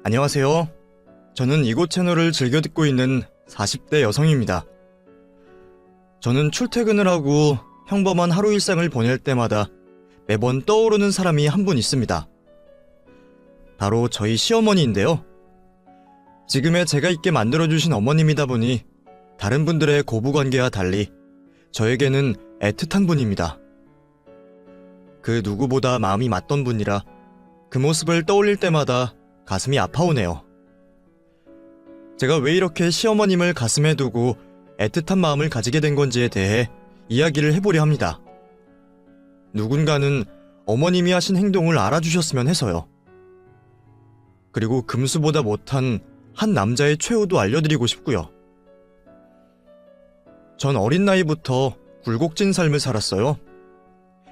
안녕하세요. 저는 이곳 채널을 즐겨 듣고 있는 40대 여성입니다. 저는 출퇴근을 하고 평범한 하루 일상을 보낼 때마다 매번 떠오르는 사람이 한 분 있습니다. 바로 저희 시어머니인데요. 지금의 제가 있게 만들어주신 어머님이다 보니 다른 분들의 고부관계와 달리 저에게는 애틋한 분입니다. 그 누구보다 마음이 맞던 분이라 그 모습을 떠올릴 때마다 가슴이 아파오네요. 제가 왜 이렇게 시어머님을 가슴에 두고 애틋한 마음을 가지게 된 건지에 대해 이야기를 해보려 합니다. 누군가는 어머님이 하신 행동을 알아주셨으면 해서요. 그리고 금수보다 못한 한 남자의 최후도 알려드리고 싶고요. 전 어린 나이부터 굴곡진 삶을 살았어요.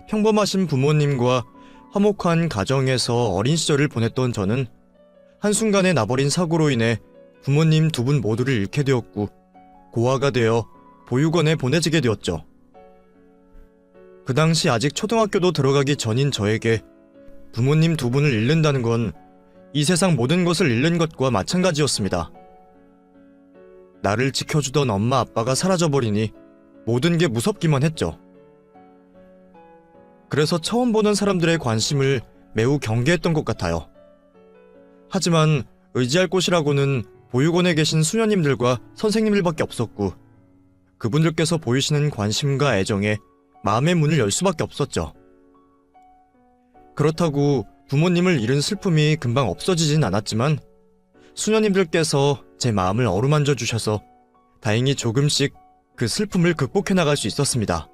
평범하신 부모님과 화목한 가정에서 어린 시절을 보냈던 저는 한순간에 나버린 사고로 인해 부모님 두 분 모두를 잃게 되었고 고아가 되어 보육원에 보내지게 되었죠. 그 당시 아직 초등학교도 들어가기 전인 저에게 부모님 두 분을 잃는다는 건 이 세상 모든 것을 잃는 것과 마찬가지였습니다. 나를 지켜주던 엄마 아빠가 사라져버리니 모든 게 무섭기만 했죠. 그래서 처음 보는 사람들의 관심을 매우 경계했던 것 같아요. 하지만 의지할 곳이라고는 보육원에 계신 수녀님들과 선생님들밖에 없었고 그분들께서 보이시는 관심과 애정에 마음의 문을 열 수밖에 없었죠. 그렇다고 부모님을 잃은 슬픔이 금방 없어지진 않았지만 수녀님들께서 제 마음을 어루만져 주셔서 다행히 조금씩 그 슬픔을 극복해 나갈 수 있었습니다.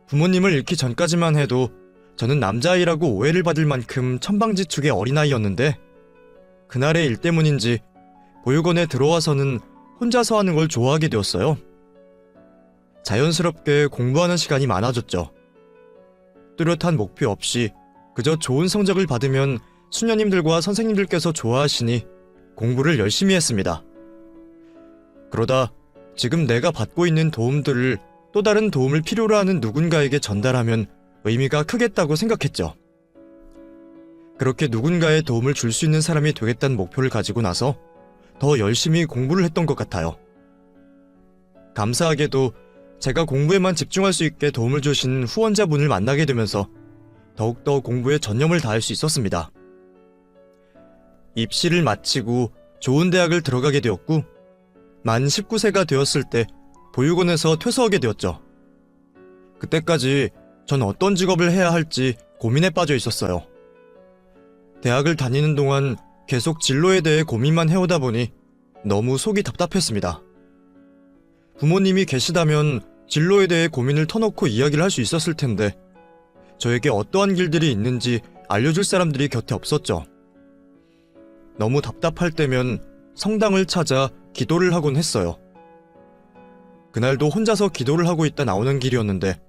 부모님을 잃기 전까지만 해도 저는 남자아이라고 오해를 받을 만큼 천방지축의 어린아이였는데 그날의 일 때문인지 보육원에 들어와서는 혼자서 하는 걸 좋아하게 되었어요. 자연스럽게 공부하는 시간이 많아졌죠. 뚜렷한 목표 없이 그저 좋은 성적을 받으면 수녀님들과 선생님들께서 좋아하시니 공부를 열심히 했습니다. 그러다 지금 내가 받고 있는 도움들을 또 다른 도움을 필요로 하는 누군가에게 전달하면 의미가 크겠다고 생각했죠. 그렇게 누군가의 도움을 줄 수 있는 사람이 되겠다는 목표를 가지고 나서 더 열심히 공부를 했던 것 같아요. 감사하게도 제가 공부에만 집중할 수 있게 도움을 주신 후원자분을 만나게 되면서 더욱더 공부에 전념을 다할 수 있었습니다. 입시를 마치고 좋은 대학을 들어가게 되었고 만 19세가 되었을 때 보육원에서 퇴소하게 되었죠. 그때까지 전 어떤 직업을 해야 할지 고민에 빠져 있었어요. 대학을 다니는 동안 계속 진로에 대해 고민만 해오다 보니 너무 속이 답답했습니다. 부모님이 계시다면 진로에 대해 고민을 터놓고 이야기를 할 수 있었을 텐데 저에게 어떠한 길들이 있는지 알려줄 사람들이 곁에 없었죠. 너무 답답할 때면 성당을 찾아 기도를 하곤 했어요. 그날도 혼자서 기도를 하고 있다 나오는 길이었는데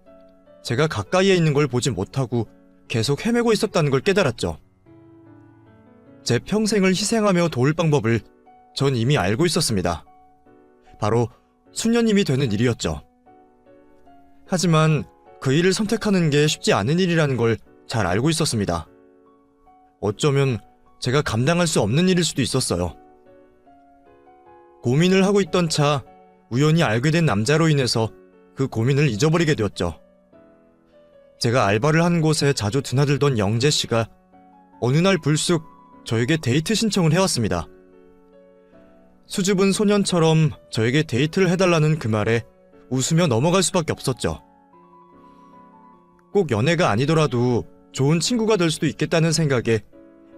제가 가까이에 있는 걸 보지 못하고 계속 헤매고 있었다는 걸 깨달았죠. 제 평생을 희생하며 도울 방법을 전 이미 알고 있었습니다. 바로 수녀님이 되는 일이었죠. 하지만 그 일을 선택하는 게 쉽지 않은 일이라는 걸 잘 알고 있었습니다. 어쩌면 제가 감당할 수 없는 일일 수도 있었어요. 고민을 하고 있던 차 우연히 알게 된 남자로 인해서 그 고민을 잊어버리게 되었죠. 제가 알바를 한 곳에 자주 드나들던 영재 씨가 어느 날 불쑥 저에게 데이트 신청을 해왔습니다. 수줍은 소년처럼 저에게 데이트를 해달라는 그 말에 웃으며 넘어갈 수밖에 없었죠. 꼭 연애가 아니더라도 좋은 친구가 될 수도 있겠다는 생각에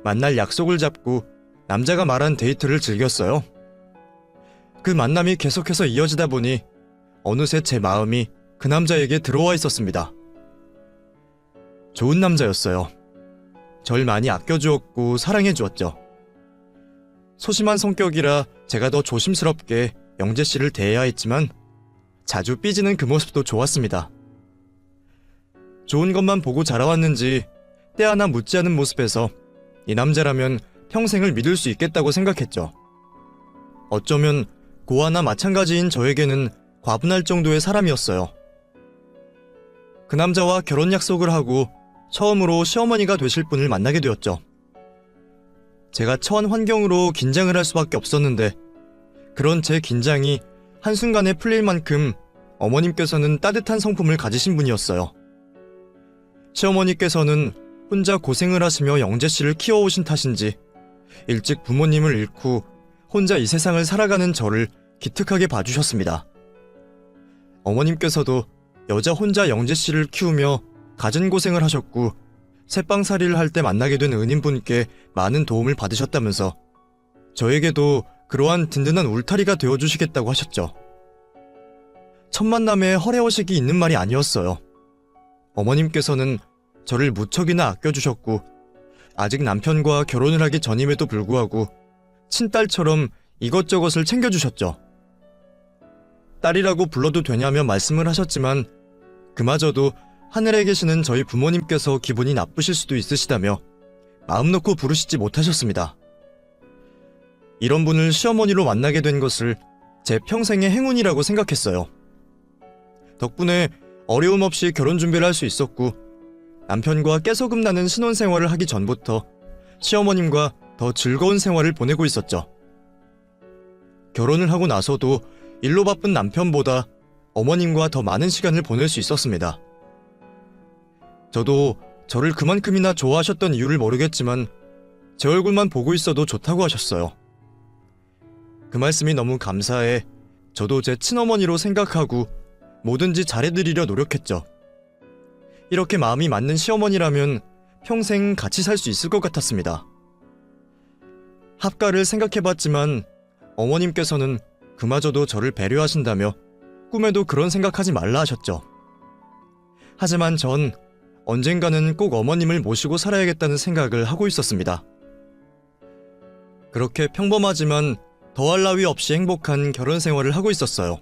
만날 약속을 잡고 남자가 말한 데이트를 즐겼어요. 그 만남이 계속해서 이어지다 보니 어느새 제 마음이 그 남자에게 들어와 있었습니다. 좋은 남자였어요. 절 많이 아껴주었고 사랑해주었죠. 소심한 성격이라 제가 더 조심스럽게 영재 씨를 대해야 했지만 자주 삐지는 그 모습도 좋았습니다. 좋은 것만 보고 자라왔는지 때 하나 묻지 않은 모습에서 이 남자라면 평생을 믿을 수 있겠다고 생각했죠. 어쩌면 고아나 마찬가지인 저에게는 과분할 정도의 사람이었어요. 그 남자와 결혼 약속을 하고 처음으로 시어머니가 되실 분을 만나게 되었죠. 제가 처한 환경으로 긴장을 할 수밖에 없었는데 그런 제 긴장이 한순간에 풀릴 만큼 어머님께서는 따뜻한 성품을 가지신 분이었어요. 시어머니께서는 혼자 고생을 하시며 영재씨를 키워오신 탓인지 일찍 부모님을 잃고 혼자 이 세상을 살아가는 저를 기특하게 봐주셨습니다. 어머님께서도 여자 혼자 영재씨를 키우며 갖은 고생을 하셨고 새빵살이를 할 때 만나게 된 은인분께 많은 도움을 받으셨다면서 저에게도 그러한 든든한 울타리가 되어주시겠다고 하셨죠. 첫 만남에 허례허식이 있는 말이 아니었어요. 어머님께서는 저를 무척이나 아껴주셨고 아직 남편과 결혼을 하기 전임에도 불구하고 친딸처럼 이것저것을 챙겨주셨죠. 딸이라고 불러도 되냐며 말씀을 하셨지만 그마저도 하늘에 계시는 저희 부모님께서 기분이 나쁘실 수도 있으시다며 마음 놓고 부르시지 못하셨습니다. 이런 분을 시어머니로 만나게 된 것을 제 평생의 행운이라고 생각했어요. 덕분에 어려움 없이 결혼 준비를 할 수 있었고 남편과 깨소금 나는 신혼생활을 하기 전부터 시어머님과 더 즐거운 생활을 보내고 있었죠. 결혼을 하고 나서도 일로 바쁜 남편보다 어머님과 더 많은 시간을 보낼 수 있었습니다. 저도 저를 그만큼이나 좋아하셨던 이유를 모르겠지만 제 얼굴만 보고 있어도 좋다고 하셨어요. 그 말씀이 너무 감사해 저도 제 친어머니로 생각하고 뭐든지 잘해드리려 노력했죠. 이렇게 마음이 맞는 시어머니라면 평생 같이 살 수 있을 것 같았습니다. 합가를 생각해봤지만 어머님께서는 그마저도 저를 배려하신다며 꿈에도 그런 생각하지 말라 하셨죠. 하지만 전 언젠가는 꼭 어머님을 모시고 살아야겠다는 생각을 하고 있었습니다. 그렇게 평범하지만 더할 나위 없이 행복한 결혼 생활을 하고 있었어요.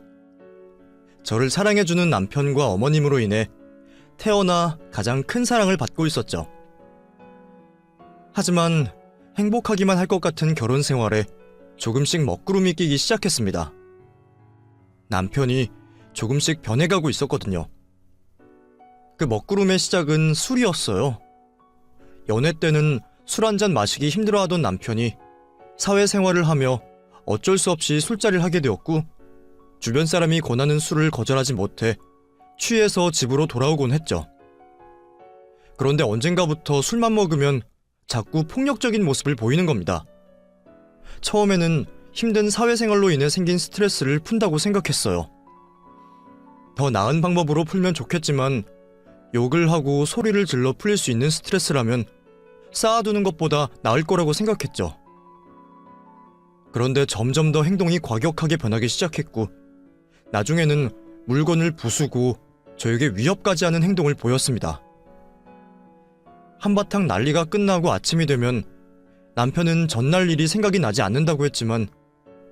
저를 사랑해주는 남편과 어머님으로 인해 태어나 가장 큰 사랑을 받고 있었죠. 하지만 행복하기만 할 것 같은 결혼 생활에 조금씩 먹구름이 끼기 시작했습니다. 남편이 조금씩 변해가고 있었거든요. 그 먹구름의 시작은 술이었어요. 연애 때는 술 한잔 마시기 힘들어하던 남편이 사회생활을 하며 어쩔 수 없이 술자리를 하게 되었고 주변 사람이 권하는 술을 거절하지 못해 취해서 집으로 돌아오곤 했죠. 그런데 언젠가부터 술만 먹으면 자꾸 폭력적인 모습을 보이는 겁니다. 처음에는 힘든 사회생활로 인해 생긴 스트레스를 푼다고 생각했어요. 더 나은 방법으로 풀면 좋겠지만 욕을 하고 소리를 질러 풀릴 수 있는 스트레스라면 쌓아두는 것보다 나을 거라고 생각했죠. 그런데 점점 더 행동이 과격하게 변하기 시작했고 나중에는 물건을 부수고 저에게 위협까지 하는 행동을 보였습니다. 한바탕 난리가 끝나고 아침이 되면 남편은 전날 일이 생각이 나지 않는다고 했지만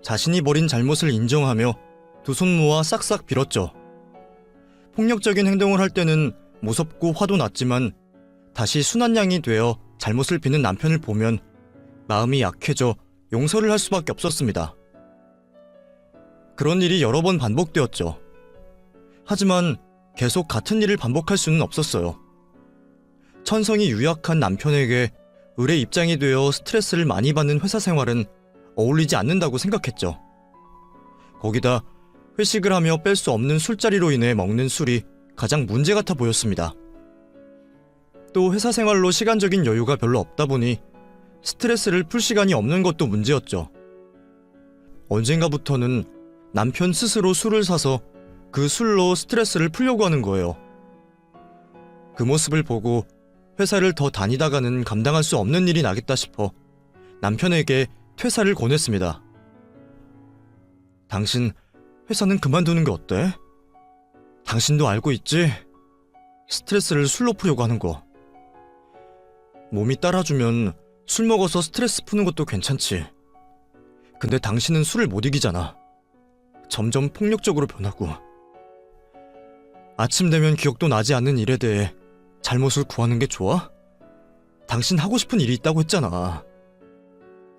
자신이 벌인 잘못을 인정하며 두 손 모아 싹싹 빌었죠. 폭력적인 행동을 할 때는 무섭고 화도 났지만 다시 순한 양이 되어 잘못을 비는 남편을 보면 마음이 약해져 용서를 할 수밖에 없었습니다. 그런 일이 여러 번 반복되었죠. 하지만 계속 같은 일을 반복할 수는 없었어요. 천성이 유약한 남편에게 을의 입장이 되어 스트레스를 많이 받는 회사 생활은 어울리지 않는다고 생각했죠. 거기다 회식을 하며 뺄 수 없는 술자리로 인해 먹는 술이 가장 문제 같아 보였습니다. 또 회사 생활로 시간적인 여유가 별로 없다 보니 스트레스를 풀 시간이 없는 것도 문제였죠. 언젠가부터는 남편 스스로 술을 사서 그 술로 스트레스를 풀려고 하는 거예요. 그 모습을 보고 회사를 더 다니다가는 감당할 수 없는 일이 나겠다 싶어 남편에게 퇴사를 권했습니다. 당신 회사는 그만두는 게 어때? 당신도 알고 있지? 스트레스를 술로 풀려고 하는 거. 몸이 따라주면 술 먹어서 스트레스 푸는 것도 괜찮지. 근데 당신은 술을 못 이기잖아. 점점 폭력적으로 변하고. 아침 되면 기억도 나지 않는 일에 대해 잘못을 구하는 게 좋아? 당신 하고 싶은 일이 있다고 했잖아.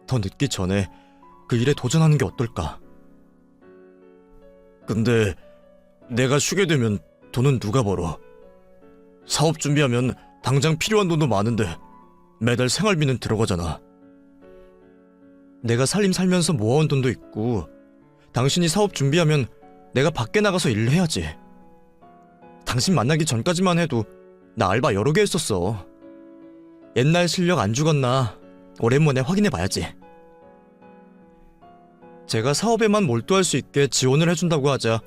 더 늦기 전에 그 일에 도전하는 게 어떨까? 근데 내가 쉬게 되면 돈은 누가 벌어? 사업 준비하면 당장 필요한 돈도 많은데 매달 생활비는 들어가잖아. 내가 살면서 모아온 돈도 있고 당신이 사업 준비하면 내가 밖에 나가서 일을 해야지. 당신 만나기 전까지만 해도 나 알바 여러 개 했었어. 옛날 실력 안 죽었나 오랜만에 확인해봐야지. 제가 사업에만 몰두할 수 있게 지원을 해준다고 하자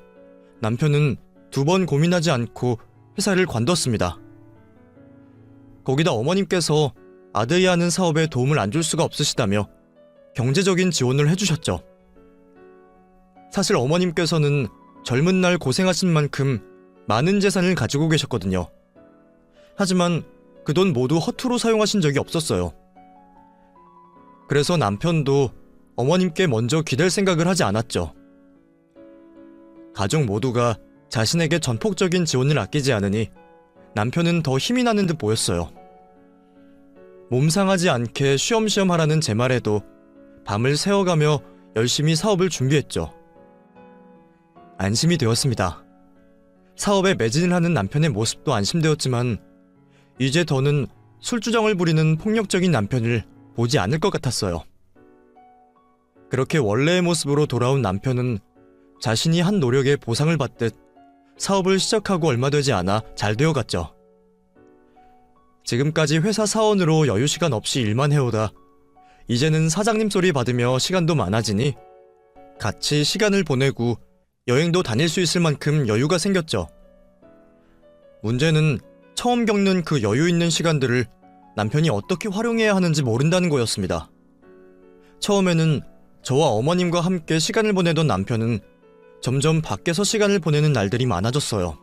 남편은 2번 고민하지 않고 회사를 관뒀습니다. 거기다 어머님께서 아들이 하는 사업에 도움을 안 줄 수가 없으시다며 경제적인 지원을 해주셨죠. 사실 어머님께서는 젊은 날 고생하신 만큼 많은 재산을 가지고 계셨거든요. 하지만 그 돈 모두 허투루 사용하신 적이 없었어요. 그래서 남편도 어머님께 먼저 기댈 생각을 하지 않았죠. 가족 모두가 자신에게 전폭적인 지원을 아끼지 않으니 남편은 더 힘이 나는 듯 보였어요. 몸 상하지 않게 쉬엄쉬엄 하라는 제 말에도 밤을 새워가며 열심히 사업을 준비했죠. 안심이 되었습니다. 사업에 매진을 하는 남편의 모습도 안심되었지만 이제 더는 술주정을 부리는 폭력적인 남편을 보지 않을 것 같았어요. 그렇게 원래의 모습으로 돌아온 남편은 자신이 한 노력에 보상을 받듯 사업을 시작하고 얼마 되지 않아 잘 되어갔죠. 지금까지 회사 사원으로 여유시간 없이 일만 해오다 이제는 사장님 소리 받으며 시간도 많아지니 같이 시간을 보내고 여행도 다닐 수 있을 만큼 여유가 생겼죠. 문제는 처음 겪는 그 여유 있는 시간들을 남편이 어떻게 활용해야 하는지 모른다는 거였습니다. 처음에는 저와 어머님과 함께 시간을 보내던 남편은 점점 밖에서 시간을 보내는 날들이 많아졌어요.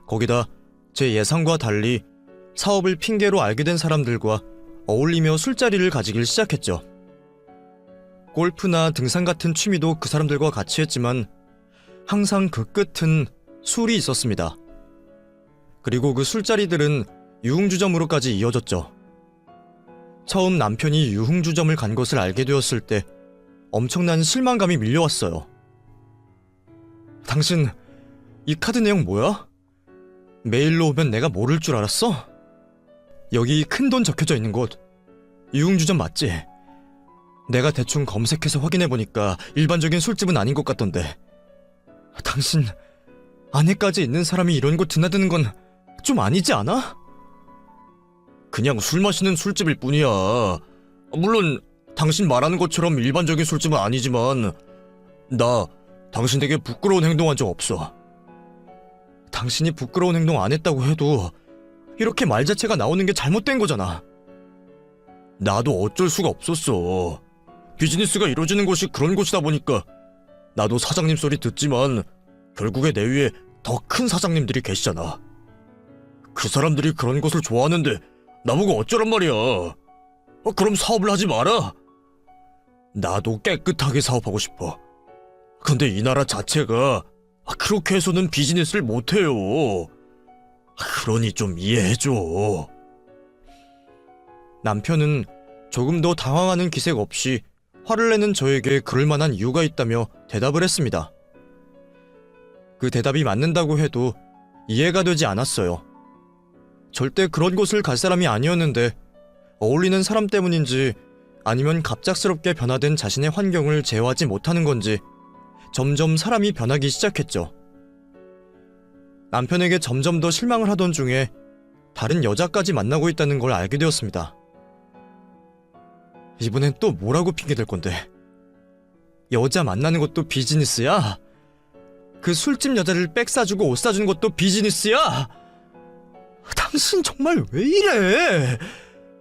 거기다 제 예상과 달리 사업을 핑계로 알게 된 사람들과 어울리며 술자리를 가지길 시작했죠. 골프나 등산 같은 취미도 그 사람들과 같이 했지만 항상 그 끝은 술이 있었습니다. 그리고 그 술자리들은 유흥주점으로까지 이어졌죠. 처음 남편이 유흥주점을 간 것을 알게 되었을 때 엄청난 실망감이 밀려왔어요. 당신, 이 카드 내용 뭐야? 메일로 오면 내가 모를 줄 알았어? 여기 큰돈 적혀져 있는 곳 유흥주점 맞지? 내가 대충 검색해서 확인해보니까 일반적인 술집은 아닌 것 같던데. 당신 아내까지 있는 사람이 이런 곳 드나드는 건 좀 아니지 않아? 그냥 술 마시는 술집일 뿐이야. 물론 당신 말하는 것처럼 일반적인 술집은 아니지만 나 당신에게 부끄러운 행동한 적 없어. 당신이 부끄러운 행동 안 했다고 해도 이렇게 말 자체가 나오는 게 잘못된 거잖아. 나도 어쩔 수가 없었어. 비즈니스가 이루어지는 곳이 그런 곳이다 보니까 나도 사장님 소리 듣지만 결국에 내 위에 더 큰 사장님들이 계시잖아. 그 사람들이 그런 곳을 좋아하는데 나보고 어쩌란 말이야. 그럼 사업을 하지 마라. 나도 깨끗하게 사업하고 싶어. 근데 이 나라 자체가 그렇게 해서는 비즈니스를 못해요. 그러니 좀 이해해줘. 남편은 조금 더 당황하는 기색 없이 화를 내는 저에게 그럴 만한 이유가 있다며 대답을 했습니다. 그 대답이 맞는다고 해도 이해가 되지 않았어요. 절대 그런 곳을 갈 사람이 아니었는데 어울리는 사람 때문인지 아니면 갑작스럽게 변화된 자신의 환경을 제어하지 못하는 건지 점점 사람이 변하기 시작했죠. 남편에게 점점 더 실망을 하던 중에 다른 여자까지 만나고 있다는 걸 알게 되었습니다. 이번엔 또 뭐라고 핑계댈 건데? 여자 만나는 것도 비즈니스야? 그 술집 여자를 백 사주고 옷 사주는 것도 비즈니스야? 당신 정말 왜 이래?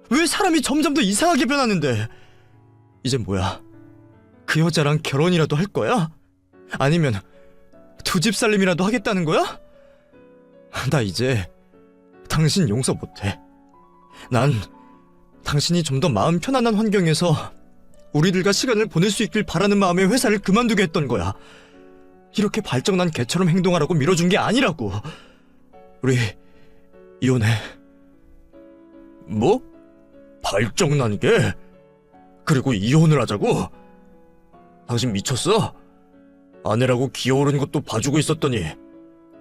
왜 사람이 점점 더 이상하게 변하는데? 이제 뭐야? 그 여자랑 결혼이라도 할 거야? 아니면 두 집 살림이라도 하겠다는 거야? 나 이제 당신 용서 못해. 난 당신이 좀 더 마음 편안한 환경에서 우리들과 시간을 보낼 수 있길 바라는 마음에 회사를 그만두게 했던 거야. 이렇게 발정난 개처럼 행동하라고 밀어준 게 아니라고. 우리 이혼해. 뭐? 발정난 게? 그리고 이혼을 하자고? 당신 미쳤어? 아내라고 기어오른 것도 봐주고 있었더니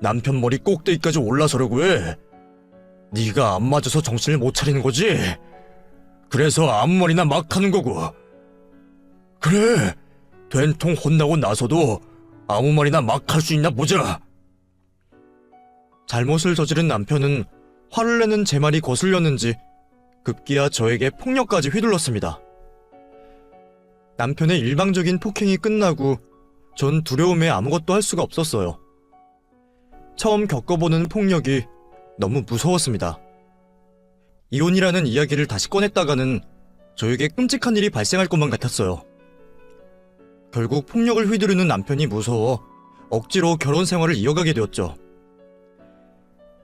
남편 머리 꼭대기까지 올라서려고 해. 네가 안 맞아서 정신을 못 차리는 거지? 그래서 아무 말이나 막 하는 거고. 그래, 된통 혼나고 나서도 아무 말이나 막 할 수 있나 보자. 잘못을 저지른 남편은 화를 내는 제 말이 거슬렸는지 급기야 저에게 폭력까지 휘둘렀습니다. 남편의 일방적인 폭행이 끝나고 전 두려움에 아무것도 할 수가 없었어요. 처음 겪어보는 폭력이 너무 무서웠습니다. 이혼이라는 이야기를 다시 꺼냈다가는 저에게 끔찍한 일이 발생할 것만 같았어요. 결국 폭력을 휘두르는 남편이 무서워 억지로 결혼 생활을 이어가게 되었죠.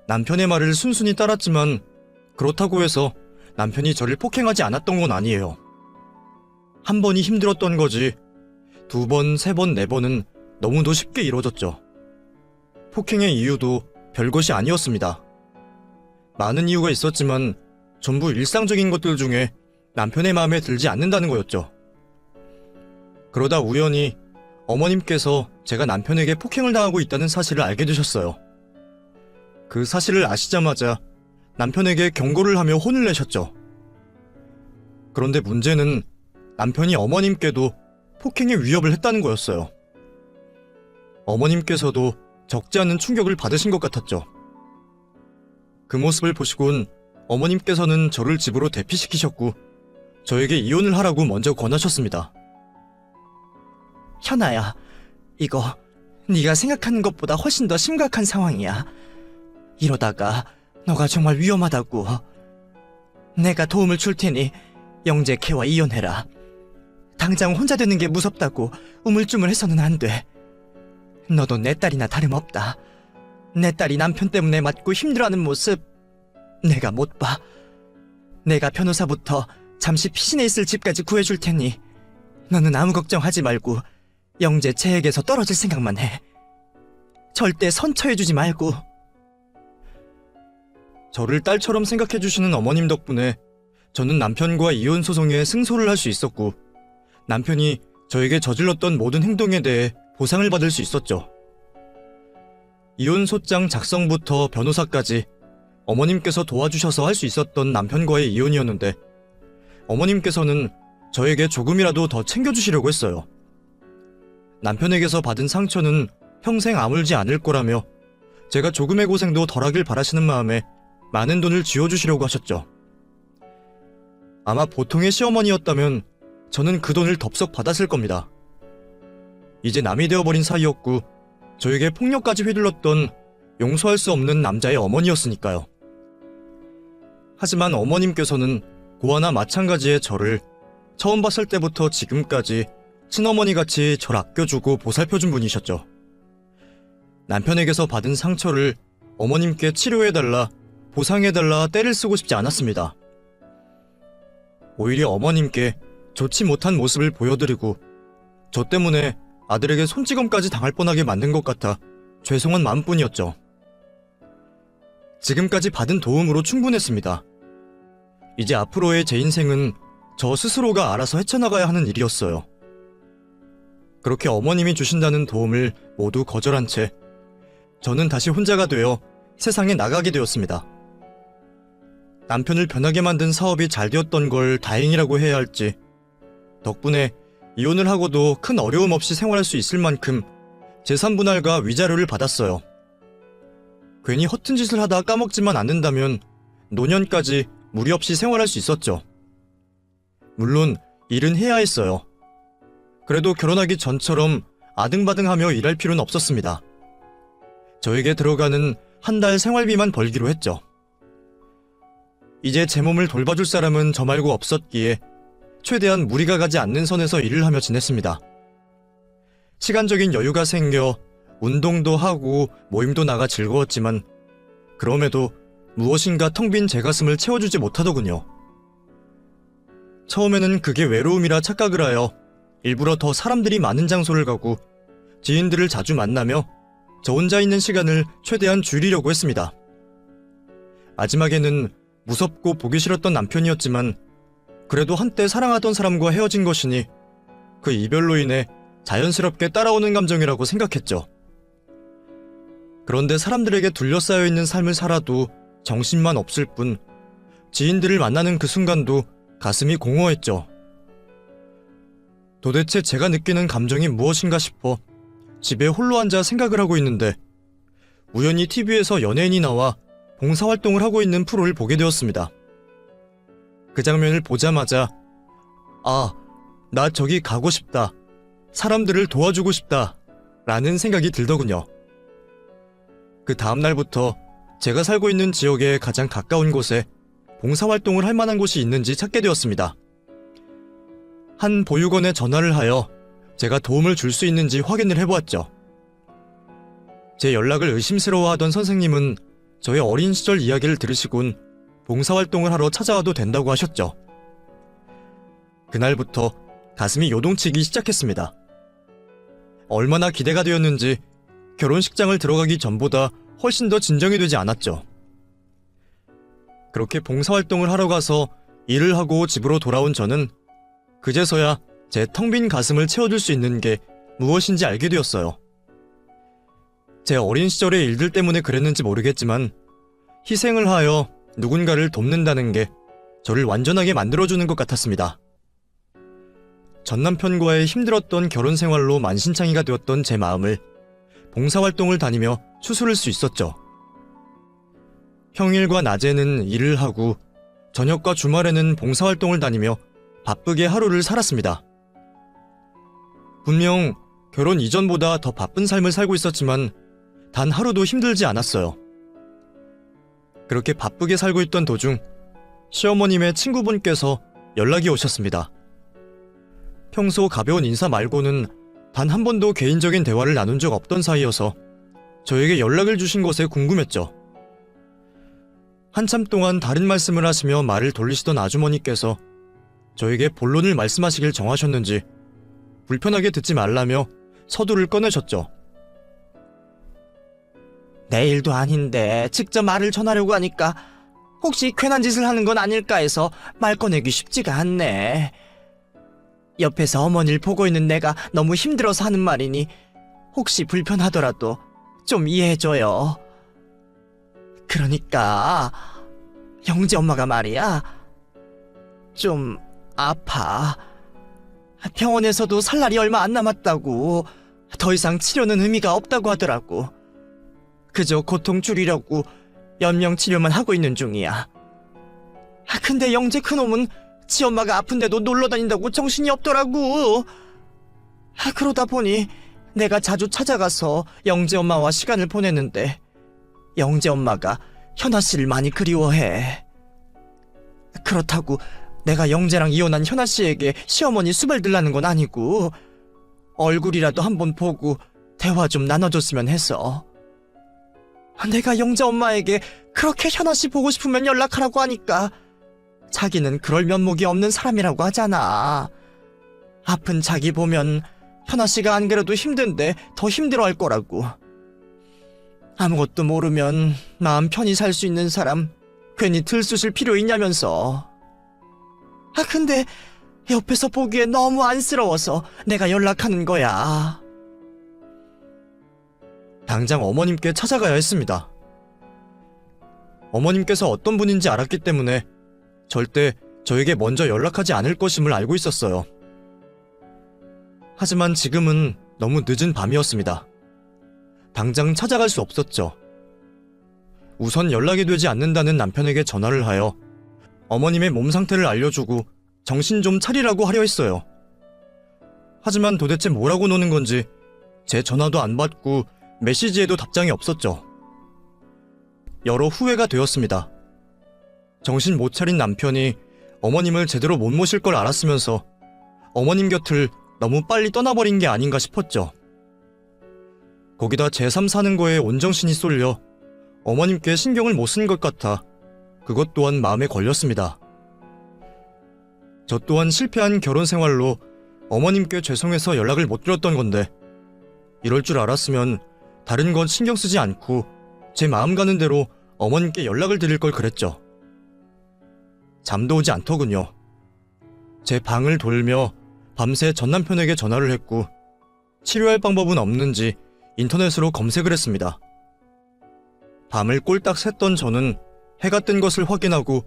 남편의 말을 순순히 따랐지만 그렇다고 해서 남편이 저를 폭행하지 않았던 건 아니에요. 한 번이 힘들었던 거지 두 번, 세 번, 네 번은 너무도 쉽게 이루어졌죠. 폭행의 이유도 별것이 아니었습니다. 많은 이유가 있었지만 전부 일상적인 것들 중에 남편의 마음에 들지 않는다는 거였죠. 그러다 우연히 어머님께서 제가 남편에게 폭행을 당하고 있다는 사실을 알게 되셨어요. 그 사실을 아시자마자 남편에게 경고를 하며 혼을 내셨죠. 그런데 문제는 남편이 어머님께도 폭행의 위협을 했다는 거였어요. 어머님께서도 적지 않은 충격을 받으신 것 같았죠. 그 모습을 보시곤 어머님께서는 저를 집으로 대피시키셨고 저에게 이혼을 하라고 먼저 권하셨습니다. 현아야, 이거 네가 생각하는 것보다 훨씬 더 심각한 상황이야. 이러다가 너가 정말 위험하다고. 내가 도움을 줄 테니 영재 걔와 이혼해라. 당장 혼자 되는 게 무섭다고 우물쭈물해서는 안 돼. 너도 내 딸이나 다름없다. 내 딸이 남편 때문에 맞고 힘들어하는 모습 내가 못 봐. 내가 변호사부터 잠시 피신해 있을 집까지 구해줄 테니 너는 아무 걱정하지 말고 영재 쟤에게서 떨어질 생각만 해. 절대 선처해주지 말고. 저를 딸처럼 생각해주시는 어머님 덕분에 저는 남편과 이혼 소송에 승소를 할 수 있었고 남편이 저에게 저질렀던 모든 행동에 대해 보상을 받을 수 있었죠. 이혼 소장 작성부터 변호사까지 어머님께서 도와주셔서 할 수 있었던 남편과의 이혼이었는데 어머님께서는 저에게 조금이라도 더 챙겨주시려고 했어요. 남편에게서 받은 상처는 평생 아물지 않을 거라며 제가 조금의 고생도 덜하길 바라시는 마음에 많은 돈을 쥐어주시려고 하셨죠. 아마 보통의 시어머니였다면 저는 그 돈을 덥석 받았을 겁니다. 이제 남이 되어버린 사이였고 저에게 폭력까지 휘둘렀던 용서할 수 없는 남자의 어머니였으니까요. 하지만 어머님께서는 고아나 마찬가지의 저를 처음 봤을 때부터 지금까지 친어머니같이 저를 아껴주고 보살펴준 분이셨죠. 남편에게서 받은 상처를 어머님께 치료해달라, 보상해달라 떼를 쓰고 싶지 않았습니다. 오히려 어머님께 좋지 못한 모습을 보여드리고 저 때문에 아들에게 손찌검까지 당할 뻔하게 만든 것 같아 죄송한 마음뿐이었죠. 지금까지 받은 도움으로 충분했습니다. 이제 앞으로의 제 인생은 저 스스로가 알아서 헤쳐나가야 하는 일이었어요. 그렇게 어머님이 주신다는 도움을 모두 거절한 채 저는 다시 혼자가 되어 세상에 나가게 되었습니다. 남편을 변하게 만든 사업이 잘 되었던 걸 다행이라고 해야 할지 덕분에 이혼을 하고도 큰 어려움 없이 생활할 수 있을 만큼 재산분할과 위자료를 받았어요. 괜히 허튼 짓을 하다 까먹지만 않는다면 노년까지 무리 없이 생활할 수 있었죠. 물론 일은 해야 했어요. 그래도 결혼하기 전처럼 아등바등하며 일할 필요는 없었습니다. 저에게 들어가는 한 달 생활비만 벌기로 했죠. 이제 제 몸을 돌봐줄 사람은 저 말고 없었기에 최대한 무리가 가지 않는 선에서 일을 하며 지냈습니다. 시간적인 여유가 생겨 운동도 하고 모임도 나가 즐거웠지만 그럼에도 무엇인가 텅 빈 제 가슴을 채워주지 못하더군요. 처음에는 그게 외로움이라 착각을 하여 일부러 더 사람들이 많은 장소를 가고 지인들을 자주 만나며 저 혼자 있는 시간을 최대한 줄이려고 했습니다. 마지막에는 무섭고 보기 싫었던 남편이었지만 그래도 한때 사랑하던 사람과 헤어진 것이니 그 이별로 인해 자연스럽게 따라오는 감정이라고 생각했죠. 그런데 사람들에게 둘러싸여 있는 삶을 살아도 정신만 없을 뿐 지인들을 만나는 그 순간도 가슴이 공허했죠. 도대체 제가 느끼는 감정이 무엇인가 싶어 집에 홀로 앉아 생각을 하고 있는데 우연히 TV에서 연예인이 나와 봉사활동을 하고 있는 프로를 보게 되었습니다. 그 장면을 보자마자 아, 나 저기 가고 싶다. 사람들을 도와주고 싶다. 라는 생각이 들더군요. 그 다음날부터 제가 살고 있는 지역에 가장 가까운 곳에 봉사활동을 할 만한 곳이 있는지 찾게 되었습니다. 한 보육원에 전화를 하여 제가 도움을 줄 수 있는지 확인을 해보았죠. 제 연락을 의심스러워하던 선생님은 저의 어린 시절 이야기를 들으시곤 봉사활동을 하러 찾아와도 된다고 하셨죠. 그날부터 가슴이 요동치기 시작했습니다. 얼마나 기대가 되었는지 결혼식장을 들어가기 전보다 훨씬 더 진정이 되지 않았죠. 그렇게 봉사활동을 하러 가서 일을 하고 집으로 돌아온 저는 그제서야 제 텅 빈 가슴을 채워줄 수 있는 게 무엇인지 알게 되었어요. 제 어린 시절의 일들 때문에 그랬는지 모르겠지만 희생을 하여 누군가를 돕는다는 게 저를 완전하게 만들어주는 것 같았습니다. 전 남편과의 힘들었던 결혼 생활로 만신창이가 되었던 제 마음을 봉사활동을 다니며 추스를 수 있었죠. 평일과 낮에는 일을 하고 저녁과 주말에는 봉사활동을 다니며 바쁘게 하루를 살았습니다. 분명 결혼 이전보다 더 바쁜 삶을 살고 있었지만 단 하루도 힘들지 않았어요. 그렇게 바쁘게 살고 있던 도중 시어머님의 친구분께서 연락이 오셨습니다. 평소 가벼운 인사 말고는 단 한 번도 개인적인 대화를 나눈 적 없던 사이여서 저에게 연락을 주신 것에 궁금했죠. 한참 동안 다른 말씀을 하시며 말을 돌리시던 아주머니께서 저에게 본론을 말씀하시길 정하셨는지 불편하게 듣지 말라며 서두를 꺼내셨죠. 내 일도 아닌데 직접 말을 전하려고 하니까 혹시 괜한 짓을 하는 건 아닐까 해서 말 꺼내기 쉽지가 않네. 옆에서 어머니를 보고 있는 내가 너무 힘들어서 하는 말이니 혹시 불편하더라도 좀 이해해줘요. 그러니까 영재 엄마가 말이야 좀 아파. 병원에서도 살 날이 얼마 안 남았다고. 더 이상 치료는 의미가 없다고 하더라고. 그저 고통 줄이려고 연명 치료만 하고 있는 중이야. 근데 영재 그놈은 지 엄마가 아픈데도 놀러 다닌다고 정신이 없더라고. 그러다 보니 내가 자주 찾아가서 영재 엄마와 시간을 보냈는데 영재 엄마가 현아 씨를 많이 그리워해. 그렇다고 내가 영재랑 이혼한 현아 씨에게 시어머니 수발 들라는 건 아니고 얼굴이라도 한번 보고 대화 좀 나눠줬으면 해서. 내가 영재 엄마에게 그렇게 현아 씨 보고 싶으면 연락하라고 하니까 자기는 그럴 면목이 없는 사람이라고 하잖아. 아픈 자기 보면 현아 씨가 안 그래도 힘든데 더 힘들어할 거라고. 아무것도 모르면 마음 편히 살 수 있는 사람 괜히 들쑤실 필요 있냐면서. 근데 옆에서 보기에 너무 안쓰러워서 내가 연락하는 거야. 당장 어머님께 찾아가야 했습니다. 어머님께서 어떤 분인지 알았기 때문에 절대 저에게 먼저 연락하지 않을 것임을 알고 있었어요. 하지만 지금은 너무 늦은 밤이었습니다. 당장 찾아갈 수 없었죠. 우선 연락이 되지 않는다는 남편에게 전화를 하여 어머님의 몸 상태를 알려주고 정신 좀 차리라고 하려 했어요. 하지만 도대체 뭐라고 노는 건지 제 전화도 안 받고 메시지에도 답장이 없었죠. 여러 후회가 되었습니다. 정신 못 차린 남편이 어머님을 제대로 못 모실 걸 알았으면서 어머님 곁을 너무 빨리 떠나버린 게 아닌가 싶었죠. 거기다 제 삶 사는 거에 온정신이 쏠려 어머님께 신경을 못 쓴 것 같아 그것 또한 마음에 걸렸습니다. 저 또한 실패한 결혼 생활로 어머님께 죄송해서 연락을 못 드렸던 건데 이럴 줄 알았으면 다른 건 신경 쓰지 않고 제 마음 가는 대로 어머님께 연락을 드릴 걸 그랬죠. 잠도 오지 않더군요. 제 방을 돌며 밤새 전 남편에게 전화를 했고 치료할 방법은 없는지 인터넷으로 검색을 했습니다. 밤을 꼴딱 샜던 저는 해가 뜬 것을 확인하고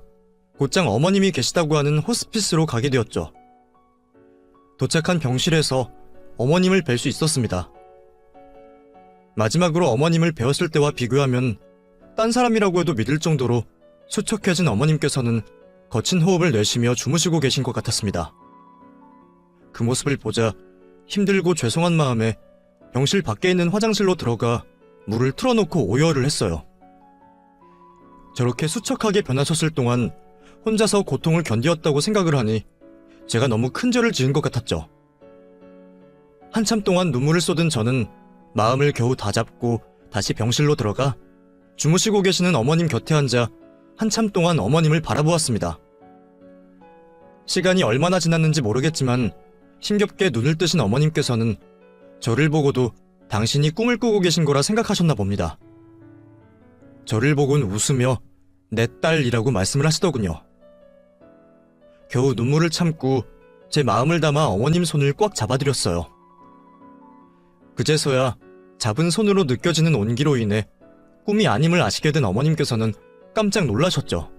곧장 어머님이 계시다고 하는 호스피스로 가게 되었죠. 도착한 병실에서 어머님을 뵐 수 있었습니다. 마지막으로 어머님을 뵈었을 때와 비교하면 딴 사람이라고 해도 믿을 정도로 수척해진 어머님께서는 거친 호흡을 내쉬며 주무시고 계신 것 같았습니다. 그 모습을 보자 힘들고 죄송한 마음에 병실 밖에 있는 화장실로 들어가 물을 틀어놓고 오열을 했어요. 저렇게 수척하게 변하셨을 동안 혼자서 고통을 견디었다고 생각을 하니 제가 너무 큰 죄를 지은 것 같았죠. 한참 동안 눈물을 쏟은 저는 마음을 겨우 다잡고 다시 병실로 들어가 주무시고 계시는 어머님 곁에 앉아 한참 동안 어머님을 바라보았습니다. 시간이 얼마나 지났는지 모르겠지만 힘겹게 눈을 뜨신 어머님께서는 저를 보고도 당신이 꿈을 꾸고 계신 거라 생각하셨나 봅니다. 저를 보곤 웃으며 내 딸이라고 말씀을 하시더군요. 겨우 눈물을 참고 제 마음을 담아 어머님 손을 꽉 잡아드렸어요. 그제서야 잡은 손으로 느껴지는 온기로 인해 꿈이 아님을 아시게 된 어머님께서는 깜짝 놀라셨죠.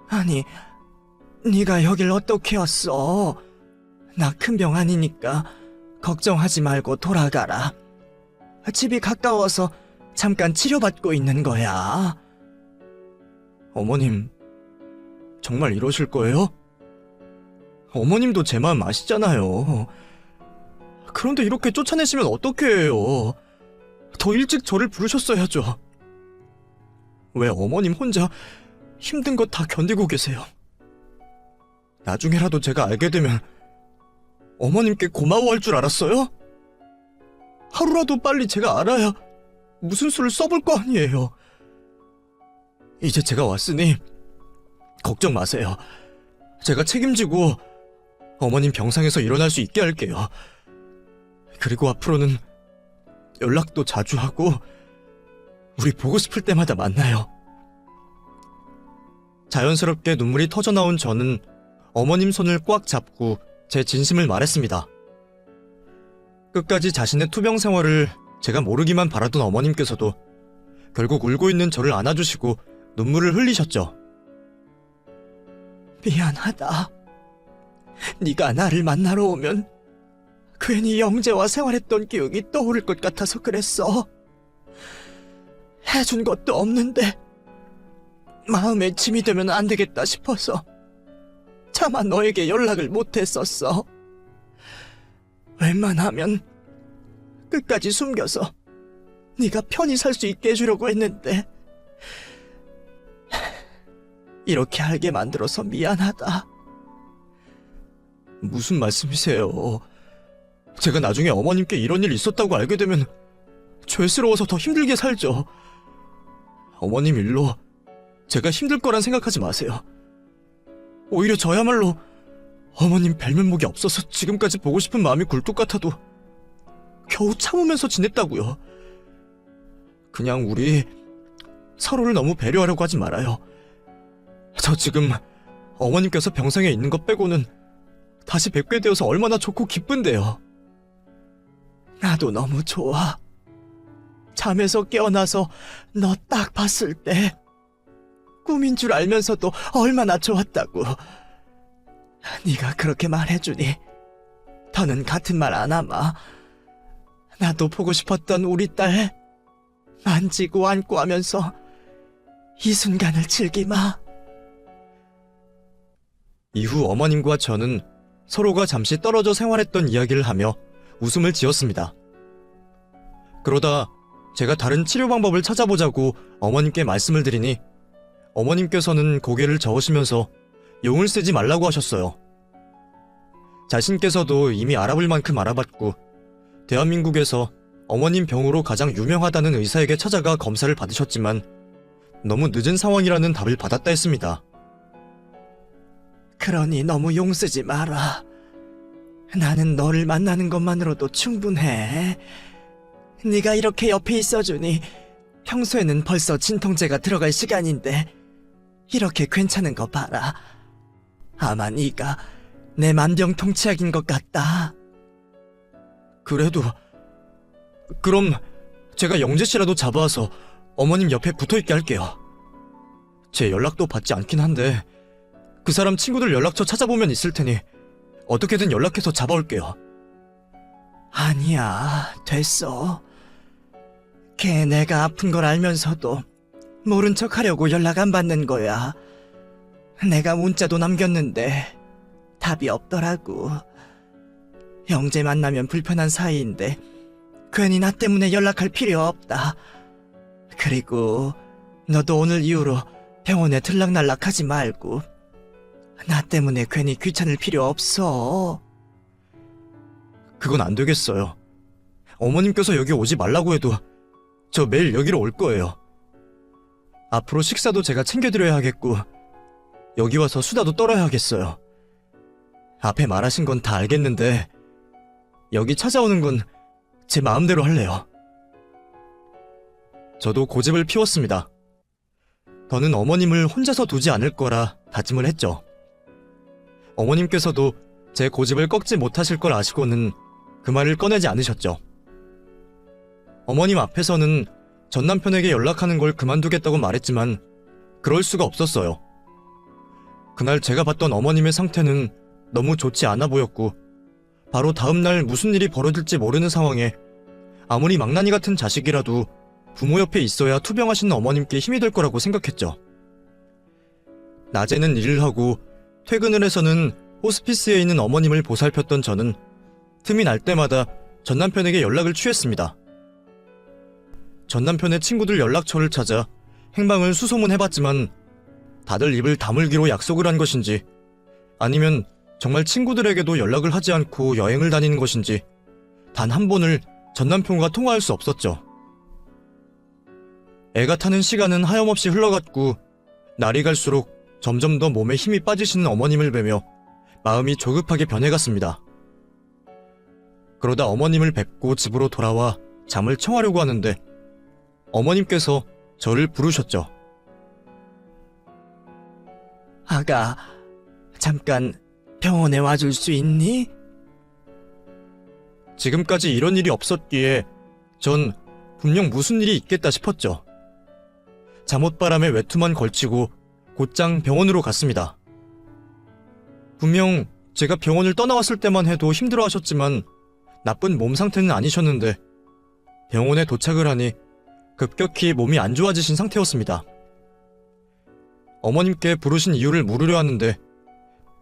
아니, 네가 여길 어떻게 왔어? 나 큰 병 아니니까 걱정하지 말고 돌아가라. 집이 가까워서 잠깐 치료받고 있는 거야. 어머님, 정말 이러실 거예요? 어머님도 제 마음 아시잖아요. 그런데 이렇게 쫓아내시면 어떻게 해요? 더 일찍 저를 부르셨어야죠. 왜 어머님 혼자 힘든 거 다 견디고 계세요? 나중에라도 제가 알게 되면 어머님께 고마워할 줄 알았어요? 하루라도 빨리 제가 알아야 무슨 수를 써볼 거 아니에요. 이제 제가 왔으니 걱정 마세요. 제가 책임지고 어머님 병상에서 일어날 수 있게 할게요. 그리고 앞으로는 연락도 자주 하고 우리 보고 싶을 때마다 만나요. 자연스럽게 눈물이 터져나온 저는 어머님 손을 꽉 잡고 제 진심을 말했습니다. 끝까지 자신의 투병 생활을 제가 모르기만 바라던 어머님께서도 결국 울고 있는 저를 안아주시고 눈물을 흘리셨죠. 미안하다. 네가 나를 만나러 오면 괜히 영재와 생활했던 기억이 떠오를 것 같아서 그랬어. 해준 것도 없는데 마음에 짐이 되면 안 되겠다 싶어서 차마 너에게 연락을 못했었어. 웬만하면 끝까지 숨겨서 네가 편히 살 수 있게 해주려고 했는데 이렇게 알게 만들어서 미안하다. 무슨 말씀이세요? 제가 나중에 어머님께 이런 일 있었다고 알게 되면 죄스러워서 더 힘들게 살죠. 어머님 일로 제가 힘들 거란 생각하지 마세요. 오히려 저야말로 어머님 뵐면목이 없어서 지금까지 보고 싶은 마음이 굴뚝 같아도 겨우 참으면서 지냈다고요. 그냥 우리 서로를 너무 배려하려고 하지 말아요. 저 지금 어머님께서 병상에 있는 것 빼고는 다시 뵙게 되어서 얼마나 좋고 기쁜데요. 나도 너무 좋아. 잠에서 깨어나서 너 딱 봤을 때 꿈인 줄 알면서도 얼마나 좋았다고. 네가 그렇게 말해주니 더는 같은 말 안 하마. 나도 보고 싶었던 우리 딸 만지고 안고 하면서 이 순간을 즐기마. 이후 어머님과 저는 서로가 잠시 떨어져 생활했던 이야기를 하며 웃음을 지었습니다. 그러다 제가 다른 치료 방법을 찾아보자고 어머님께 말씀을 드리니 어머님께서는 고개를 저으시면서 용을 쓰지 말라고 하셨어요. 자신께서도 이미 알아볼 만큼 알아봤고 대한민국에서 어머님 병으로 가장 유명하다는 의사에게 찾아가 검사를 받으셨지만 너무 늦은 상황이라는 답을 받았다 했습니다. 그러니 너무 용 쓰지 마라. 나는 너를 만나는 것만으로도 충분해. 네가 이렇게 옆에 있어주니 평소에는 벌써 진통제가 들어갈 시간인데 이렇게 괜찮은 거 봐라. 아마 네가 내 만병통치약인 것 같다. 그래도 그럼 제가 영재 씨라도 잡아와서 어머님 옆에 붙어있게 할게요. 제 연락도 받지 않긴 한데 그 사람 친구들 연락처 찾아보면 있을 테니 어떻게든 연락해서 잡아올게요. 아니야, 됐어. 걔 내가 아픈 걸 알면서도 모른 척 하려고 연락 안 받는 거야. 내가 문자도 남겼는데 답이 없더라고. 영재 만나면 불편한 사이인데 괜히 나 때문에 연락할 필요 없다. 그리고 너도 오늘 이후로 병원에 들락날락 하지 말고 나 때문에 괜히 귀찮을 필요 없어. 그건 안 되겠어요. 어머님께서 여기 오지 말라고 해도 저 매일 여기로 올 거예요. 앞으로 식사도 제가 챙겨드려야 하겠고 여기 와서 수다도 떨어야 하겠어요. 앞에 말하신 건 다 알겠는데 여기 찾아오는 건 제 마음대로 할래요. 저도 고집을 피웠습니다. 더는 어머님을 혼자서 두지 않을 거라 다짐을 했죠. 어머님께서도 제 고집을 꺾지 못하실 걸 아시고는 그 말을 꺼내지 않으셨죠. 어머님 앞에서는 전 남편에게 연락하는 걸 그만두겠다고 말했지만 그럴 수가 없었어요. 그날 제가 봤던 어머님의 상태는 너무 좋지 않아 보였고 바로 다음날 무슨 일이 벌어질지 모르는 상황에 아무리 망나니 같은 자식이라도 부모 옆에 있어야 투병하시는 어머님께 힘이 될 거라고 생각했죠. 낮에는 일을 하고 퇴근을 해서는 호스피스에 있는 어머님을 보살폈던 저는 틈이 날 때마다 전 남편에게 연락을 취했습니다. 전 남편의 친구들 연락처를 찾아 행방을 수소문해봤지만 다들 입을 다물기로 약속을 한 것인지 아니면 정말 친구들에게도 연락을 하지 않고 여행을 다니는 것인지 단 한 번을 전 남편과 통화할 수 없었죠. 애가 타는 시간은 하염없이 흘러갔고 날이 갈수록 점점 더 몸에 힘이 빠지시는 어머님을 뵈며 마음이 조급하게 변해갔습니다. 그러다 어머님을 뵙고 집으로 돌아와 잠을 청하려고 하는데 어머님께서 저를 부르셨죠. 아가, 잠깐 병원에 와줄 수 있니? 지금까지 이런 일이 없었기에 전 분명 무슨 일이 있겠다 싶었죠. 잠옷바람에 외투만 걸치고 곧장 병원으로 갔습니다. 분명 제가 병원을 떠나왔을 때만 해도 힘들어하셨지만 나쁜 몸 상태는 아니셨는데 병원에 도착을 하니 급격히 몸이 안 좋아지신 상태였습니다. 어머님께 부르신 이유를 물으려 하는데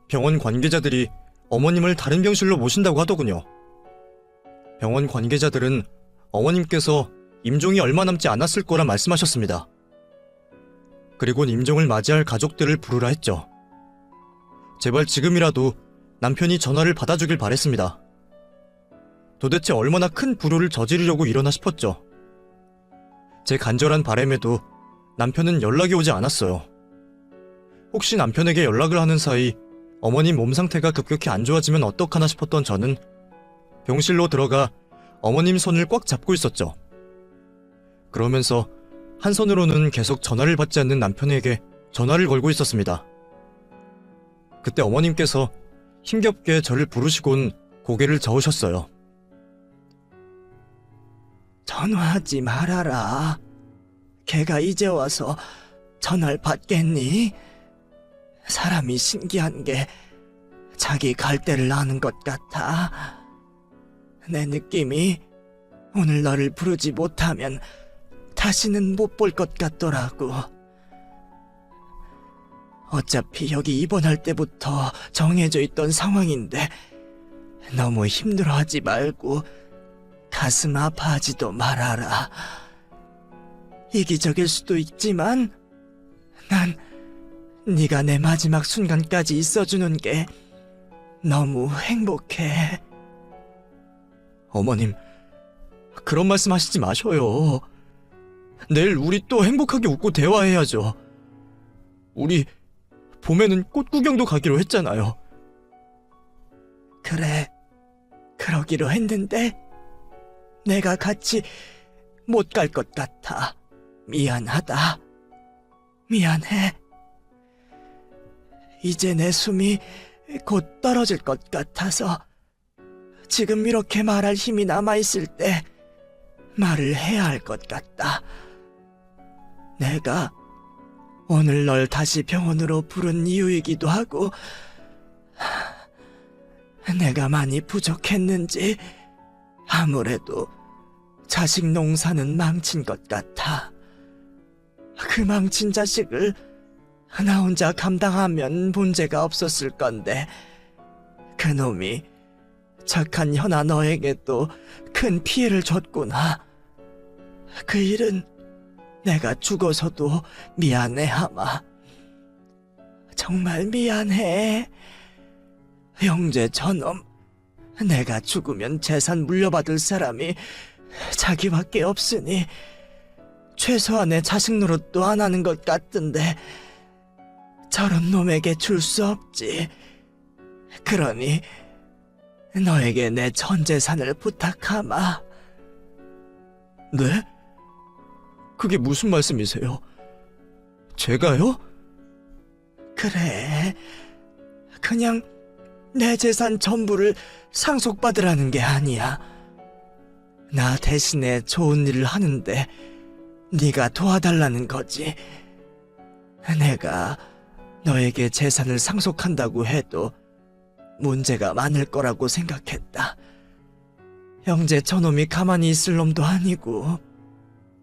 병원 관계자들이 어머님을 다른 병실로 모신다고 하더군요. 병원 관계자들은 어머님께서 임종이 얼마 남지 않았을 거라 말씀하셨습니다. 그리곤 임종을 맞이할 가족들을 부르라 했죠. 제발 지금이라도 남편이 전화를 받아주길 바랬습니다. 도대체 얼마나 큰 불효를 저지르려고 이러나 싶었죠. 제 간절한 바람에도 남편은 연락이 오지 않았어요. 혹시 남편에게 연락을 하는 사이 어머님 몸 상태가 급격히 안 좋아지면 어떡하나 싶었던 저는 병실로 들어가 어머님 손을 꽉 잡고 있었죠. 그러면서 한 손으로는 계속 전화를 받지 않는 남편에게 전화를 걸고 있었습니다. 그때 어머님께서 힘겹게 저를 부르시곤 고개를 저으셨어요. 전화하지 말아라. 걔가 이제 와서 전화를 받겠니? 사람이 신기한 게 자기 갈 데를 아는 것 같아. 내 느낌이 오늘 너를 부르지 못하면 다시는 못 볼 것 같더라고. 어차피 여기 입원할 때부터 정해져 있던 상황인데 너무 힘들어하지 말고 가슴 아파하지도 말아라. 이기적일 수도 있지만 난 네가 내 마지막 순간까지 있어주는 게 너무 행복해. 어머님, 그런 말씀 하시지 마셔요. 내일 우리 또 행복하게 웃고 대화해야죠. 우리 봄에는 꽃 구경도 가기로 했잖아요. 그래, 그러기로 했는데 내가 같이 못 갈 것 같아. 미안하다. 미안해. 이제 내 숨이 곧 떨어질 것 같아서 지금 이렇게 말할 힘이 남아있을 때 말을 해야 할 것 같다. 내가 오늘 널 다시 병원으로 부른 이유이기도 하고 내가 많이 부족했는지 아무래도 자식 농사는 망친 것 같아. 그 망친 자식을 나 혼자 감당하면 문제가 없었을 건데 그놈이 착한 현아 너에게도 큰 피해를 줬구나. 그 일은 내가 죽어서도 미안해 하마. 정말 미안해. 형제 저놈, 내가 죽으면 재산 물려받을 사람이 자기밖에 없으니 최소한의 자식 노릇도 안 하는 것 같던데 저런 놈에게 줄 수 없지. 그러니 너에게 내 전 재산을 부탁하마. 네? 그게 무슨 말씀이세요? 제가요? 그래, 그냥 내 재산 전부를 상속받으라는 게 아니야. 나 대신에 좋은 일을 하는데 네가 도와달라는 거지. 내가 너에게 재산을 상속한다고 해도 문제가 많을 거라고 생각했다. 형제 저놈이 가만히 있을 놈도 아니고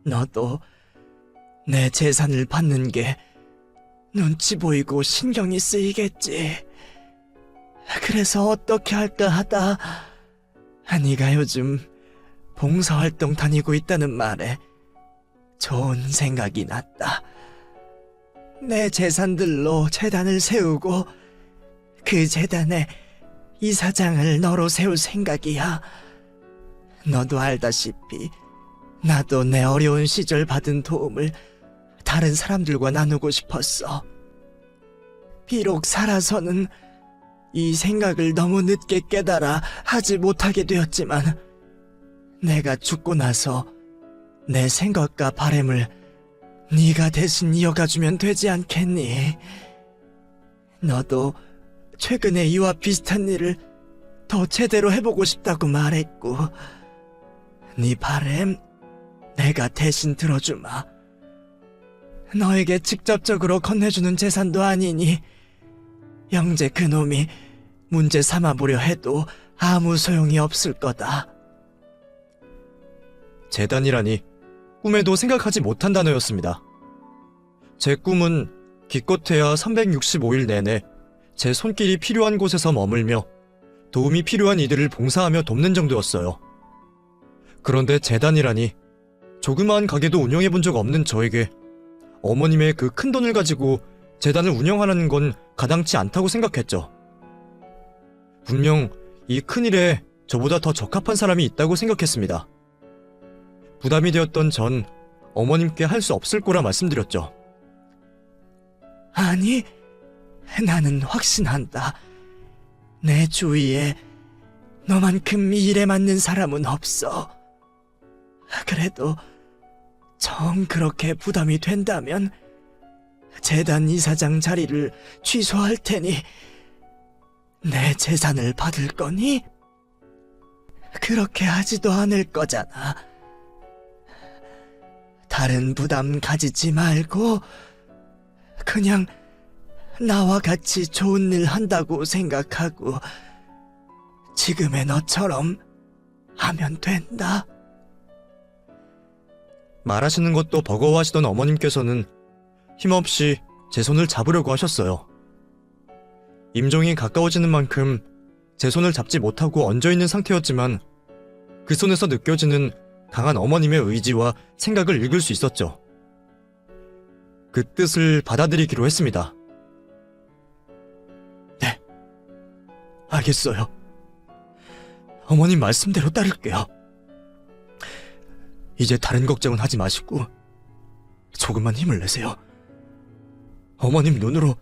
너도 내 재산을 받는 게 눈치 보이고 신경이 쓰이겠지. 그래서 어떻게 할까 하다 네가 요즘 봉사활동 다니고 있다는 말에 좋은 생각이 났다. 내 재산들로 재단을 세우고 그 재단에 이사장을 너로 세울 생각이야. 너도 알다시피 나도 내 어려운 시절 받은 도움을 다른 사람들과 나누고 싶었어. 비록 살아서는 이 생각을 너무 늦게 깨달아 하지 못하게 되었지만 내가 죽고 나서 내 생각과 바램을 네가 대신 이어가주면 되지 않겠니? 너도 최근에 이와 비슷한 일을 더 제대로 해보고 싶다고 말했고 네 바램 내가 대신 들어주마. 너에게 직접적으로 건네주는 재산도 아니니 영재 그놈이 문제 삼아보려 해도 아무 소용이 없을 거다. 재단이라니 꿈에도 생각하지 못한 단어였습니다. 제 꿈은 기껏해야 365일 내내 제 손길이 필요한 곳에서 머물며 도움이 필요한 이들을 봉사하며 돕는 정도였어요. 그런데 재단이라니 조그마한 가게도 운영해 본 적 없는 저에게 어머님의 그 큰 돈을 가지고 재단을 운영하라는 건 가당치 않다고 생각했죠. 분명 이 큰일에 저보다 더 적합한 사람이 있다고 생각했습니다. 부담이 되었던 전 어머님께 할 수 없을 거라 말씀드렸죠. 아니, 나는 확신한다. 내 주위에 너만큼 이 일에 맞는 사람은 없어. 그래도 정 그렇게 부담이 된다면 재단 이사장 자리를 취소할 테니 내 재산을 받을 거니? 그렇게 하지도 않을 거잖아. 다른 부담 가지지 말고 그냥 나와 같이 좋은 일 한다고 생각하고 지금의 너처럼 하면 된다. 말하시는 것도 버거워하시던 어머님께서는 힘없이 제 손을 잡으려고 하셨어요. 임종이 가까워지는 만큼 제 손을 잡지 못하고 얹어있는 상태였지만 그 손에서 느껴지는 강한 어머님의 의지와 생각을 읽을 수 있었죠. 그 뜻을 받아들이기로 했습니다. 네, 알겠어요. 어머님 말씀대로 따를게요. 이제 다른 걱정은 하지 마시고 조금만 힘을 내세요. 어머님 눈으로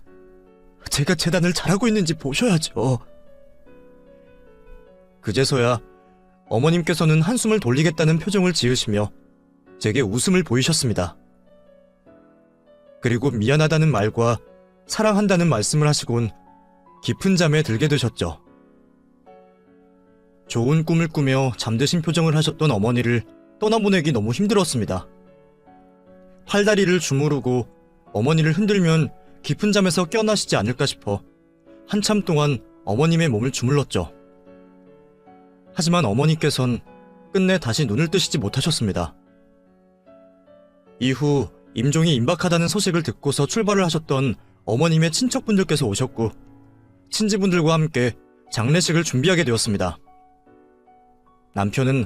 제가 재단을 잘하고 있는지 보셔야죠. 그제서야 어머님께서는 한숨을 돌리겠다는 표정을 지으시며 제게 웃음을 보이셨습니다. 그리고 미안하다는 말과 사랑한다는 말씀을 하시곤 깊은 잠에 들게 되셨죠. 좋은 꿈을 꾸며 잠드신 표정을 하셨던 어머니를 떠나보내기 너무 힘들었습니다. 팔다리를 주무르고 어머니를 흔들면 깊은 잠에서 깨어나시지 않을까 싶어 한참 동안 어머님의 몸을 주물렀죠. 하지만 어머니께선 끝내 다시 눈을 뜨시지 못하셨습니다. 이후 임종이 임박하다는 소식을 듣고서 출발을 하셨던 어머님의 친척분들께서 오셨고 친지분들과 함께 장례식을 준비하게 되었습니다. 남편은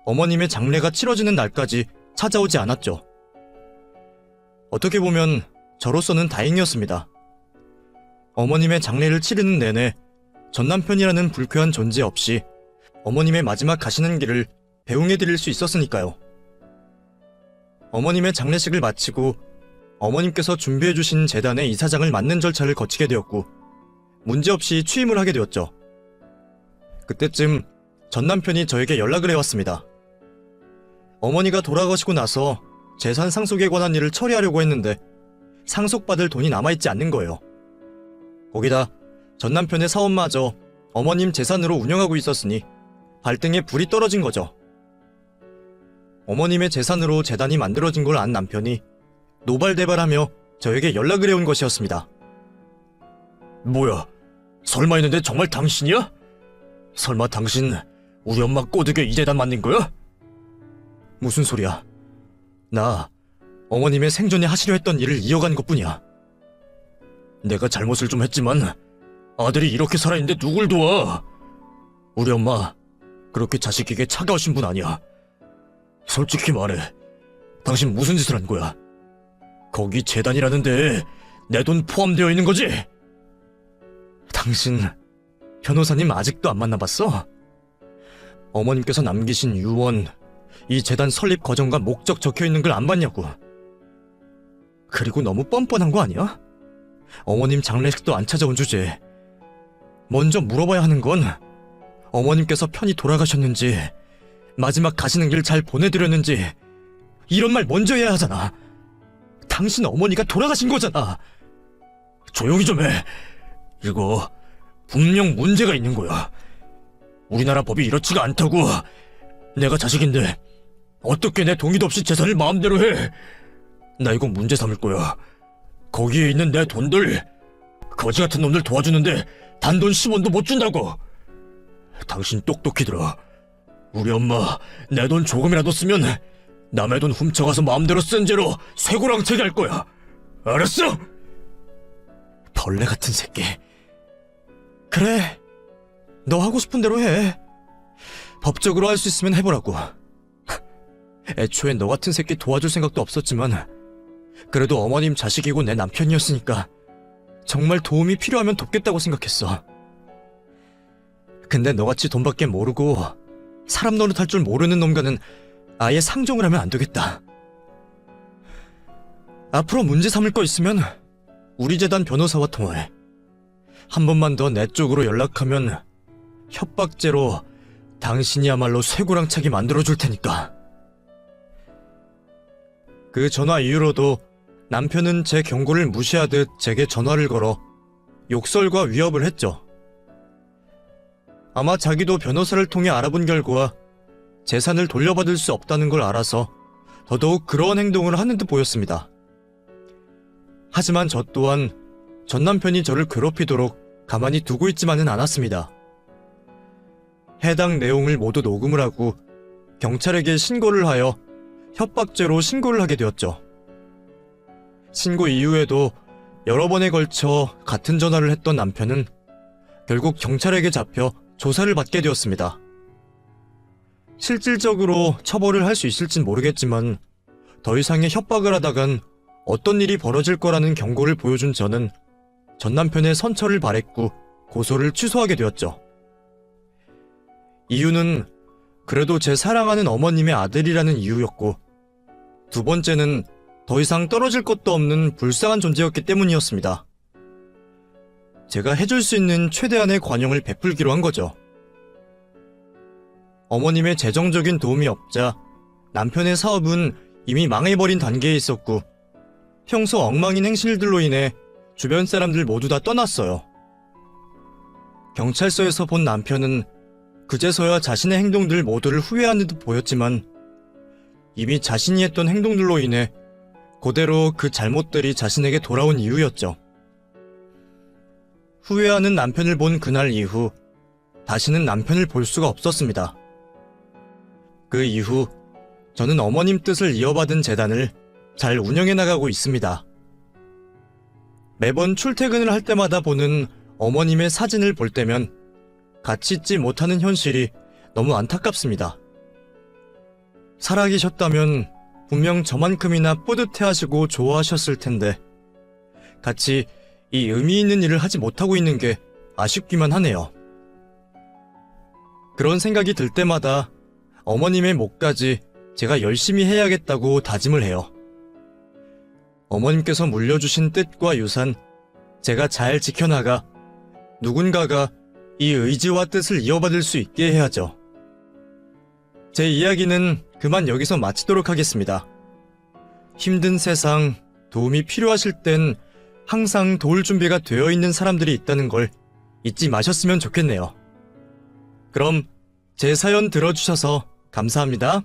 어머님의 장례가 치러지는 날까지 찾아오지 않았죠. 어떻게 보면 저로서는 다행이었습니다. 어머님의 장례를 치르는 내내 전 남편이라는 불쾌한 존재 없이 어머님의 마지막 가시는 길을 배웅해드릴 수 있었으니까요. 어머님의 장례식을 마치고 어머님께서 준비해주신 재단의 이사장을 맡는 절차를 거치게 되었고 문제없이 취임을 하게 되었죠. 그때쯤 전 남편이 저에게 연락을 해왔습니다. 어머니가 돌아가시고 나서 재산 상속에 관한 일을 처리하려고 했는데 상속받을 돈이 남아있지 않는 거예요. 거기다 전 남편의 사업마저 어머님 재산으로 운영하고 있었으니 발등에 불이 떨어진 거죠. 어머님의 재산으로 재단이 만들어진 걸 안 남편이 노발대발하며 저에게 연락을 해온 것이었습니다. 뭐야? 설마 했는데 정말 당신이야? 설마 당신 우리 엄마 꼬드겨 이 재단 만든 거야? 무슨 소리야? 나 어머님의 생전에 하시려 했던 일을 이어간 것뿐이야. 내가 잘못을 좀 했지만 아들이 이렇게 살아있는데 누굴 도와? 우리 엄마 그렇게 자식에게 차가우신 분 아니야. 솔직히 말해, 당신 무슨 짓을 한 거야? 거기 재단이라는데 내 돈 포함되어 있는 거지? 당신 변호사님 아직도 안 만나봤어? 어머님께서 남기신 유언, 이 재단 설립 과정과 목적 적혀있는 걸 안 봤냐고. 그리고 너무 뻔뻔한 거 아니야? 어머님 장례식도 안 찾아온 주제에 먼저 물어봐야 하는 건 어머님께서 편히 돌아가셨는지, 마지막 가시는 길 잘 보내드렸는지 이런 말 먼저 해야 하잖아. 당신 어머니가 돌아가신 거잖아. 조용히 좀 해. 이거 분명 문제가 있는 거야. 우리나라 법이 이렇지가 않다고. 내가 자식인데 어떻게 내 동의도 없이 재산을 마음대로 해? 나 이거 문제 삼을 거야. 거기에 있는 내 돈들 거지 같은 놈들 도와주는데 단돈 10원도 못 준다고. 당신 똑똑히 들어. 우리 엄마 내 돈 조금이라도 쓰면 남의 돈 훔쳐가서 마음대로 쓴 죄로 쇠고랑채기 할 거야. 알았어? 벌레 같은 새끼. 그래, 너 하고 싶은 대로 해. 법적으로 할 수 있으면 해보라고. 애초에 너 같은 새끼 도와줄 생각도 없었지만 그래도 어머님 자식이고 내 남편이었으니까 정말 도움이 필요하면 돕겠다고 생각했어. 근데 너같이 돈밖에 모르고 사람 노릇할 줄 모르는 놈과는 아예 상종을 하면 안 되겠다. 앞으로 문제 삼을 거 있으면 우리 재단 변호사와 통화해. 한 번만 더 내 쪽으로 연락하면 협박죄로 당신이야말로 쇠고랑차게 만들어줄 테니까. 그 전화 이후로도 남편은 제 경고를 무시하듯 제게 전화를 걸어 욕설과 위협을 했죠. 아마 자기도 변호사를 통해 알아본 결과 재산을 돌려받을 수 없다는 걸 알아서 더더욱 그러한 행동을 하는 듯 보였습니다. 하지만 저 또한 전 남편이 저를 괴롭히도록 가만히 두고 있지만은 않았습니다. 해당 내용을 모두 녹음을 하고 경찰에게 신고를 하여 협박죄로 신고를 하게 되었죠. 신고 이후에도 여러 번에 걸쳐 같은 전화를 했던 남편은 결국 경찰에게 잡혀 조사를 받게 되었습니다. 실질적으로 처벌을 할 수 있을진 모르겠지만 더 이상의 협박을 하다간 어떤 일이 벌어질 거라는 경고를 보여준 저는 전 남편의 선처를 바랬고 고소를 취소하게 되었죠. 이유는 그래도 제 사랑하는 어머님의 아들이라는 이유였고, 두 번째는 더 이상 떨어질 것도 없는 불쌍한 존재였기 때문이었습니다. 제가 해줄 수 있는 최대한의 관용을 베풀기로 한 거죠. 어머님의 재정적인 도움이 없자 남편의 사업은 이미 망해버린 단계에 있었고 평소 엉망인 행실들로 인해 주변 사람들 모두 다 떠났어요. 경찰서에서 본 남편은 그제서야 자신의 행동들 모두를 후회하는 듯 보였지만 이미 자신이 했던 행동들로 인해 그대로 그 잘못들이 자신에게 돌아온 이유였죠. 후회하는 남편을 본 그날 이후 다시는 남편을 볼 수가 없었습니다. 그 이후 저는 어머님 뜻을 이어받은 재단을 잘 운영해 나가고 있습니다. 매번 출퇴근을 할 때마다 보는 어머님의 사진을 볼 때면 같이 있지 못하는 현실이 너무 안타깝습니다. 살아계셨다면 분명 저만큼이나 뿌듯해하시고 좋아하셨을 텐데 같이 이 의미 있는 일을 하지 못하고 있는 게 아쉽기만 하네요. 그런 생각이 들 때마다 어머님의 몫까지 제가 열심히 해야겠다고 다짐을 해요. 어머님께서 물려주신 뜻과 유산, 제가 잘 지켜나가 누군가가 이 의지와 뜻을 이어받을 수 있게 해야죠. 제 이야기는 그만 여기서 마치도록 하겠습니다. 힘든 세상, 도움이 필요하실 땐 항상 도울 준비가 되어 있는 사람들이 있다는 걸 잊지 마셨으면 좋겠네요. 그럼 제 사연 들어주셔서 감사합니다.